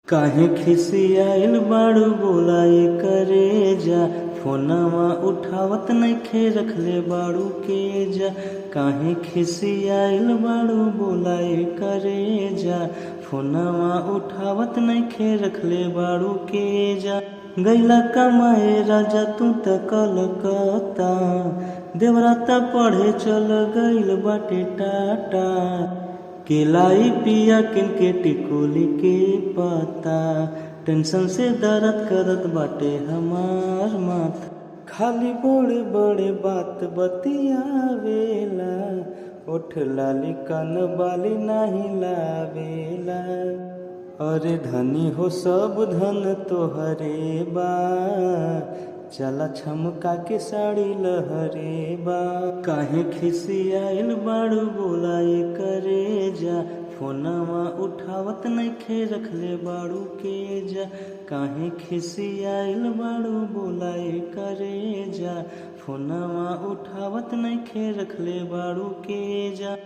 काहे खिसियाइल बाड़ू बोलाए करे जा। फोनवा उठावत नइखे रखले बाड़ू के जा। काहे खिसियाइल बाड़ू बोलाए करे जा। फोनवा उठावत नइखे रखले बाड़ू के जा। गैला कमाए राजा तू त कलकत्ता। देवराता पढ़े चल गइल बाटे टाटा। केलाई पिया किनके टिकोली के पता। टेंशन से दर्द करत बाटे हमार माथा। खाली बड़े बड़े बात बतियावेला। ओठ लाली कन बाली नाही लावेला। अरे धनी हो सब धन तोहरे बा। चला छमका के साड़ी लहरे बा। काहे खिसियाइल बाड़ू बोलाए करे जा। फोनवा उठावत नइखे रखले बाड़ू के जा। काहे खिसियाइल बाड़ू बोलाए करे जा। फोनवा उठावत नइखे रखले बाड़ू के जा।